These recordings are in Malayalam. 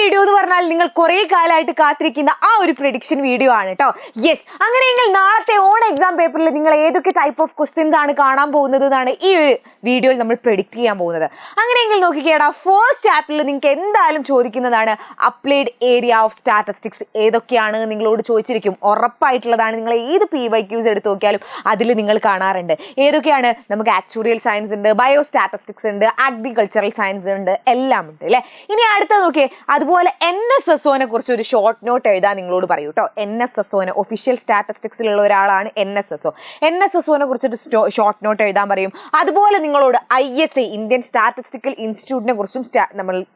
വീഡിയോ എന്ന് പറഞ്ഞാൽ നിങ്ങൾ കുറെ കാലമായിട്ട് കാത്തിരിക്കുന്ന ആ ഒരു പ്രഡിക്ഷൻ വീഡിയോ ആണ് കേട്ടോ. യെസ്, അങ്ങനെയെങ്കിൽ നാളത്തെ ഓൺ എക്സാം പേപ്പറിൽ നിങ്ങൾ ഏതൊക്കെ ടൈപ്പ് ഓഫ് ക്വസ്റ്റ്യൻസ് ആണ് കാണാൻ പോകുന്നത് എന്നാണ് ഈ ഒരു വീഡിയോയിൽ നമ്മൾ പ്രെഡിക്റ്റ് ചെയ്യാൻ പോകുന്നത്. അങ്ങനെയെങ്കിൽ നോക്കിക്കേടാ, ഫസ്റ്റ് ചാപ്റ്ററിൽ നിങ്ങൾക്ക് എന്തായാലും ചോദിക്കുന്നതാണ് അപ്ലൈഡ് ഏരിയ ഓഫ് സ്റ്റാറ്റിസ്റ്റിക്സ് ഏതൊക്കെയാണ് നിങ്ങളോട് ചോദിച്ചിരിക്കും. ഉറപ്പായിട്ടുള്ളതാണ്. നിങ്ങൾ ഏത് PYQs എടുത്ത് നോക്കിയാലും അതിൽ നിങ്ങൾ കാണാറുണ്ട്. ഏതൊക്കെയാണ്? നമുക്ക് ആക്ച്വറിയൽ സയൻസ് ഉണ്ട്, ബയോ സ്റ്റാറ്റിസ്റ്റിക്സ് ഉണ്ട്, അഗ്രികൾച്ചറൽ സയൻസ് ഉണ്ട്, എല്ലാം ഉണ്ട് അല്ലേ. ഇനി അടുത്ത നോക്കിയേ, അതുപോലെ NSSOനെ കുറിച്ച് ഒരു ഷോർട്ട് നോട്ട് എഴുതാൻ നിങ്ങളോട് പറയൂ കേട്ടോ. NSSOനെ, ഒഫീഷ്യൽ സ്റ്റാറ്റിസ്റ്റിക്സിലുള്ള ഒരാളാണ് NSSO. NSSOനെ കുറിച്ചൊരു ഷോർട്ട് നോട്ട് എഴുതാൻ പറയും. അതുപോലെ നിങ്ങളോട് ISI, ഇന്ത്യൻ സ്റ്റാറ്റിസ്റ്റിക്കൽ ഇൻസ്റ്റിറ്റ്യൂട്ടിനെ കുറിച്ചും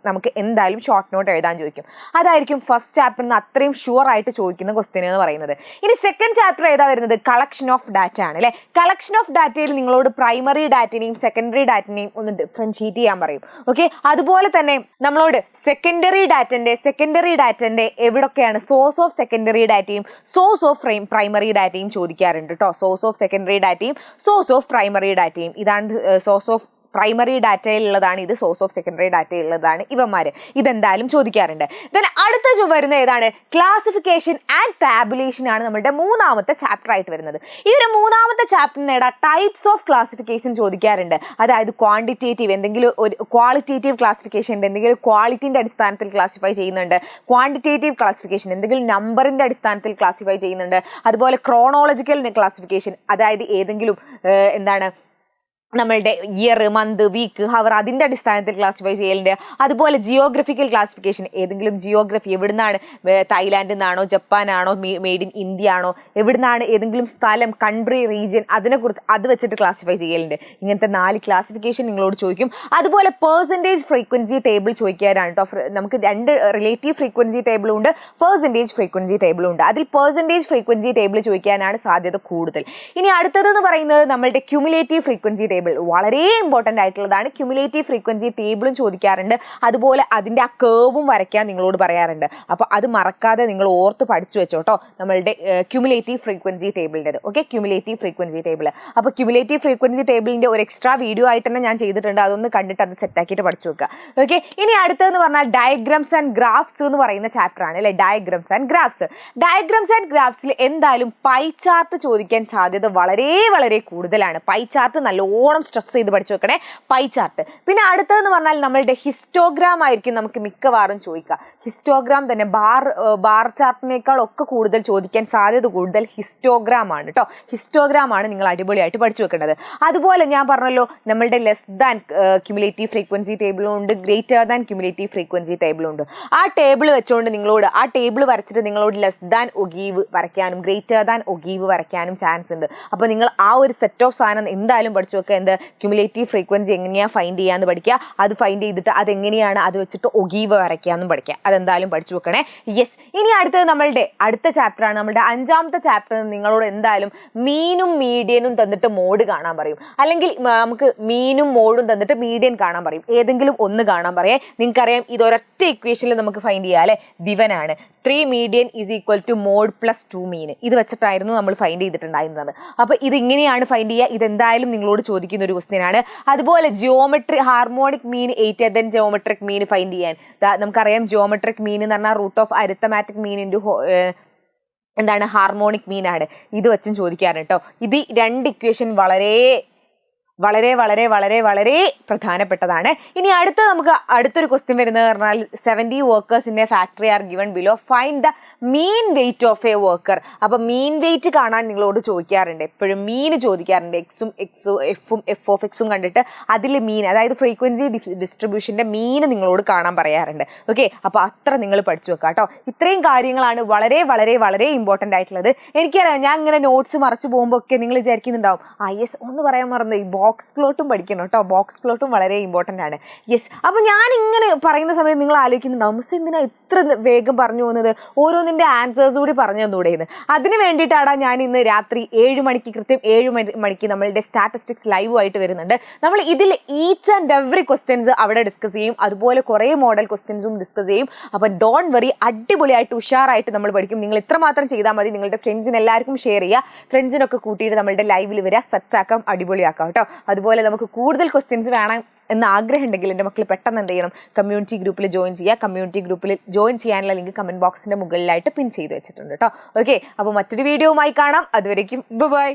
നമുക്ക് എന്തായാലും ഷോർട്ട് നോട്ട് എഴുതാൻ ചോദിക്കും. അതായിരിക്കും ഫസ്റ്റ് ചാപ്റ്ററിൽ നിന്ന് അത്രയും ഷുവർ ആയിട്ട് ചോദിക്കുന്ന ക്വസ്റ്റ്യൻ എന്ന് പറയുന്നത്. ഇനി സെക്കൻഡ് ചാപ്റ്റർ ഏതാ വരുന്നത്? കളക്ഷൻ ഓഫ് ഡാറ്റ ആണ് അല്ലെ. കളക്ഷൻ ഓഫ് ഡാറ്റയിൽ നിങ്ങളോട് പ്രൈമറി ഡാറ്റനെയും സെക്കൻഡറി ഡാറ്റനെയും ഒന്ന് ഡിഫറൻഷിയേറ്റ് ചെയ്യാൻ പറയും. ഓക്കെ, അതുപോലെ തന്നെ നമ്മളോട് സെക്കൻഡറി ഡാറ്റന്റെ എവിടൊക്കെയാണ് സോഴ്സ് ഓഫ് സെക്കൻഡറി ഡാറ്റയും സോഴ്സ് ഓഫ് പ്രൈമറി ഡാറ്റയും ചോദിക്കാറുണ്ട് കേട്ടോ. സോഴ്സ് ഓഫ് സെക്കൻഡറി ഡാറ്റയും സോഴ്സ് ഓഫ് പ്രൈമറി ഡാറ്റയും. ഇതാണ് സോഴ്സ് ഓഫ് പ്രൈമറി ഡാറ്റയിലുള്ളതാണ് ഇത്, സോഴ്സ് ഓഫ് സെക്കൻഡറി ഡാറ്റയിലുള്ളതാണ് ഇവന്മാര്. ഇതെന്തായാലും ചോദിക്കാറുണ്ട്. ദെൻ അടുത്ത വരുന്ന ഏതാണ്? ക്ലാസിഫിക്കേഷൻ ആൻഡ് ടാബുലേഷൻ ആണ് നമ്മുടെ മൂന്നാമത്തെ ചാപ്റ്റർ ആയിട്ട് വരുന്നത്. ഈ ഒരു മൂന്നാമത്തെ ചാപ്റ്ററിന് ടൈപ്സ് ഓഫ് ക്ലാസിഫിക്കേഷൻ ചോദിക്കാറുണ്ട്. അതായത് ക്വാണ്ടിറ്റേറ്റീവ്, എന്തെങ്കിലും ഒരു ക്വാളിറ്റേറ്റീവ് ക്ലാസിഫിക്കേഷൻ ഉണ്ട്, എന്തെങ്കിലും ക്വാളിറ്റിന്റെ അടിസ്ഥാനത്തിൽ ക്ലാസിഫൈ ചെയ്യുന്നുണ്ട്. ക്വാണ്ടിറ്റേറ്റീവ് ക്ലാസിഫിക്കേഷൻ എന്തെങ്കിലും നമ്പറിന്റെ അടിസ്ഥാനത്തിൽ ക്ലാസിഫൈ ചെയ്യുന്നുണ്ട്. അതുപോലെ ക്രോണോളജിക്കൽ ക്ലാസിഫിക്കേഷൻ, അതായത് ഏതെങ്കിലും നമ്മളുടെ ഇയർ, മന്ത്, വീക്ക്, ഹവർ അതിൻ്റെ അടിസ്ഥാനത്തിൽ ക്ലാസിഫൈ ചെയ്യലുണ്ട്. അതുപോലെ ജിയോഗ്രഫിക്കൽ ക്ലാസിഫിക്കേഷൻ, ഏതെങ്കിലും ജിയോഗ്രഫി എവിടുന്നാണ്, തായ്ലാൻഡിൽ നിന്നാണോ, ജപ്പാനാണോ, മെയ്ഡ് ഇൻ ഇന്ത്യ ആണോ, എവിടുന്നാണ് ഏതെങ്കിലും സ്ഥലം, കൺട്രി, റീജിയൻ, അതിനെക്കുറിച്ച് അത് വെച്ചിട്ട് ക്ലാസിഫൈ ചെയ്യലുണ്ട്. ഇങ്ങനത്തെ 4 ക്ലാസിഫിക്കേഷൻ നിങ്ങളോട് ചോദിക്കും. അതുപോലെ പെർസെൻറ്റേജ് ഫ്രീക്വൻസി ടേബിൾ ചോദിക്കാനാണ് കേട്ടോ. നമുക്ക് 2 റിലേറ്റീവ് ഫ്രീക്വൻസി ടേബിളും ഉണ്ട്, പെർസെൻറ്റേജ് ഫ്രീക്വൻസി ടേബിളും ഉണ്ട്. അതിൽ പെർസെൻറ്റേജ് ഫ്രീക്വൻസി ടേബിൾ ചോദിക്കാനാണ് സാധ്യത കൂടുതൽ. ഇനി അടുത്തതെന്ന് പറയുന്നത് നമ്മളുടെ ക്യുമുലേറ്റീവ് ഫ്രീക്വൻസി ടേബിൾ, വളരെ ഇമ്പോർട്ടൻ്റ് ആയിട്ടുള്ളതാണ്. ക്യുമുലേറ്റീവ് ഫ്രീക്വൻസി ടേബിളും ചോദിക്കാറുണ്ട്. അതുപോലെ അതിൻ്റെ ആ കേർവും വരയ്ക്കാൻ നിങ്ങളോട് പറയാറുണ്ട്. അപ്പോൾ അത് മറക്കാതെ നിങ്ങൾ ഓർത്ത് പഠിച്ചു വെച്ചോട്ടോ, നമ്മളുടെ ക്യുമുലേറ്റീവ് ഫ്രീക്വൻസി ടേബിളിൻ്റെത്. Okay, cumulative frequency table. അപ്പോൾ ക്യുമുലേറ്റീവ് ഫ്രീക്വൻസി ടേബിളിൻ്റെ ഒരു എക്സ്ട്രാ വീഡിയോ ആയിട്ട് തന്നെ ഞാൻ ചെയ്തിട്ടുണ്ട്. അതൊന്ന് കണ്ടിട്ട് അത് സെറ്റാക്കിയിട്ട് പഠിച്ചു വെക്കുക. ഓക്കെ, ഇനി അടുത്തതെന്ന് പറഞ്ഞാൽ ഡയഗ്രംസ് ആൻഡ് ഗ്രാഫ്സ് എന്ന് പറയുന്ന ചാപ്റ്റർ ആണ് അല്ലേ. ഡയഗ്രംസ് ആൻഡ് ഗ്രാഫ്സിൽ എന്തായാലും പൈ ചാർട്ട് ചോദിക്കാൻ സാധ്യത വളരെ വളരെ കൂടുതലാണ്. പൈ ചാർട്ട് നല്ലോണം സ്ട്രെസ് ചെയ്ത് പഠിച്ചു വെക്കണേ, പൈ ചാർട്ട്. പിന്നെ അടുത്തതെന്ന് പറഞ്ഞാൽ നമ്മളുടെ ഹിസ്റ്റോഗ്രാം ആയിരിക്കും നമുക്ക് മിക്കവാറും ചോദിക്കുക. ഹിസ്റ്റോഗ്രാം തന്നെ ബാർ ചാർട്ടിനേക്കാൾ ഒക്കെ കൂടുതൽ ചോദിക്കാൻ സാധ്യത കൂടുതൽ ഹിസ്റ്റോഗ്രാം ആണ് കേട്ടോ. ഹിസ്റ്റോഗ്രാം ആണ് നിങ്ങൾ അടിപൊളിയായിട്ട് പഠിച്ചു വെക്കേണ്ടത്. അതുപോലെ ഞാൻ പറഞ്ഞല്ലോ, നമ്മളുടെ ലെസ് ദാൻ ക്യുമുലേറ്റീവ് ഫ്രീക്വൻസി ടേബിളും ഉണ്ട്, ഗ്രേറ്റർ ദാൻ ക്യുമുലേറ്റീവ് ഫ്രീക്വൻസി ടേബിളും ഉണ്ട്. ആ ടേബിൾ വെച്ചുകൊണ്ട് നിങ്ങളോട്, ആ ടേബിൾ വരച്ചിട്ട് നിങ്ങളോട് ലെസ് ദാൻ ഒഗീവ് വരയ്ക്കാനും ഗ്രേറ്റർ ദാൻ ഒഗീവ് വരയ്ക്കാനും ചാൻസ് ഉണ്ട്. അപ്പോൾ നിങ്ങൾ ആ ഒരു സെറ്റ് ഓഫ് സാധനം എന്തായാലും പഠിച്ചു വെക്കുക. ക്യുമുലേറ്റീവ് ഫ്രീക്വൻസി എങ്ങനെയാണ് ഫൈൻഡ് ചെയ്യാന്ന് പഠിക്കുക. അത് ഫൈൻഡ് ചെയ്തിട്ട് അതെങ്ങനെയാണ് അത് വെച്ചിട്ട് ഒഗീവ് വരയ്ക്കാന്നും പഠിക്കുക. അതെന്തായാലും പഠിച്ചു വെക്കണേ. യെസ്, ഇനി അടുത്തത് നമ്മളുടെ അടുത്ത ചാപ്റ്ററാണ്. നമ്മുടെ 5ാമത്തെ ചാപ്റ്റർ നിങ്ങളോട് എന്തായാലും മീനും മീഡിയനും തന്നിട്ട് മോഡ് കാണാൻ പറയും. അല്ലെങ്കിൽ നമുക്ക് മീനും മോഡും തന്നിട്ട് മീഡിയൻ കാണാൻ പറയും. ഏതെങ്കിലും ഒന്ന് കാണാൻ പറയേ. നിങ്ങൾക്കറിയാം ഇതൊരൊറ്റ ഇക്വേഷനിൽ നമുക്ക് ഫൈൻഡ് ചെയ്യാം അല്ലെ. ദിവനാണ് 3 median is equal to mode plus 2 mean. ഇത് വെച്ചിട്ടായിരുന്നു നമ്മൾ ഫൈൻഡ് ചെയ്തിട്ടുണ്ടായിരുന്നത്. അപ്പോൾ ഇത് ഇങ്ങനെയാണ് ഫൈൻഡ് ചെയ്യുക. ഇതെന്തായാലും നിങ്ങളോട് ചോദിക്കുന്ന ഒരു ക്വസ്റ്റ്യൻ ആണ്. അതുപോലെ geometry harmonic mean 8 then geometric mean find ചെയ്യാൻ നമുക്കറിയാം. ജിയോമെട്രിക് മീൻ എന്ന് പറഞ്ഞാൽ root of arithmetic mean into harmonic mean ആണ്. ഇത് വെച്ചും ചോദിക്കാറുണ്ട് കേട്ടോ. ഇത് 2 ഇക്വേഷൻ വളരെ വളരെ വളരെ വളരെ വളരെ പ്രധാനപ്പെട്ടതാണ്. ഇനി നമുക്ക് അടുത്തൊരു ക്വസ്റ്റ്യൻ വരുന്നത് പറഞ്ഞാൽ 70 workers in A factory are given below, find the mean weight of A worker. അപ്പോൾ മീൻ വെയിറ്റ് കാണാൻ നിങ്ങളോട് ചോദിക്കാറുണ്ട്. എപ്പോഴും മീൻ ചോദിക്കാറുണ്ട്. എഫും എഫ് ഓഫ് എക്സും കണ്ടിട്ട് അതിൽ മീൻ, അതായത് ഫ്രീക്വൻസി ഡിസ്ട്രിബ്യൂഷൻ്റെ മീൻ നിങ്ങളോട് കാണാൻ പറയാറുണ്ട്. ഓക്കെ, അപ്പോൾ അത്ര നിങ്ങൾ പഠിച്ചു വെക്കുക കേട്ടോ. ഇത്രയും കാര്യങ്ങളാണ് വളരെ വളരെ വളരെ ഇമ്പോർട്ടൻ്റ് ആയിട്ടുള്ളത്. എനിക്കറിയാം, ഞാൻ ഇങ്ങനെ നോട്ട്സ് മറച്ചു പോകുമ്പോൾ ഒക്കെ നിങ്ങൾ വിചാരിക്കുന്നുണ്ടാവും, IS ഒന്ന് പറയാൻ മറന്നു, ബോക്സ് പ്ലോട്ടും പഠിക്കണം കേട്ടോ. ബോക്സ് പ്ലോട്ടും വളരെ ഇമ്പോർട്ടൻ്റ് ആണ്. യെസ്, അപ്പോൾ ഞാൻ ഇങ്ങനെ പറയുന്ന സമയത്ത് നിങ്ങൾ ആലോചിക്കുന്നുണ്ടാവും, മിസ് എന്തിനാ ഇത്ര വേഗം പറഞ്ഞു പോകുന്നത്, ഓരോന്നിൻ്റെ ആൻസേഴ്സ് കൂടി പറഞ്ഞു തന്നൂടെയെന്ന്. അതിന് വേണ്ടിയിട്ടാണ് ഞാൻ ഇന്ന് രാത്രി 7 മണിക്ക്, കൃത്യം 7 മണിക്ക് നമ്മളുടെ സ്റ്റാറ്റിസ്റ്റിക്സ് ലൈവ് ആയിട്ട് വരുന്നുണ്ട്. നമ്മൾ ഇതിൽ ഈച്ച് ആൻഡ് എവറി ക്വസ്റ്റ്യൻസ് അവിടെ ഡിസ്കസ് ചെയ്യും. അതുപോലെ കുറേ മോഡൽ ക്വസ്റ്റ്യൻസും ഡിസ്കസ് ചെയ്യും. അപ്പോൾ ഡോണ്ട് വറി, അടിപൊളിയായിട്ട് ഉഷാറായിട്ട് നമ്മൾ പഠിക്കും. നിങ്ങൾ ഇത്രമാത്രം ചെയ്താൽ മതി. നിങ്ങളുടെ ഫ്രണ്ട്സിന് എല്ലാവർക്കും ഷെയർ ചെയ്യുക. ഫ്രണ്ട്സിനൊക്കെ കൂട്ടിയിട്ട് നമ്മളുടെ ലൈവിൽ വരിക, സെറ്റാക്കാം, അടിപൊളിയാക്കാം കേട്ടോ. അതുപോലെ നമുക്ക് കൂടുതൽ ക്വസ്റ്റ്യൻസ് വേണം എന്ന് ആഗ്രഹം ഉണ്ടെങ്കിൽ എൻ്റെ മക്കൾ പെട്ടെന്ന് എന്ത് ചെയ്യണം, കമ്മ്യൂണിറ്റി ഗ്രൂപ്പിൽ ജോയിൻ ചെയ്യുക. കമ്മ്യൂണിറ്റി ഗ്രൂപ്പിൽ ജോയിൻ ചെയ്യാനുള്ള ലിങ്ക് കമന്റ് ബോക്സിന്റെ മുകളിലായിട്ട് പിൻ ചെയ്ത് വെച്ചിട്ടുണ്ട് കേട്ടോ. ഓക്കെ, അപ്പോൾ മറ്റൊരു വീഡിയോവുമായി കാണാം. അതുവരേക്കും ബൈ.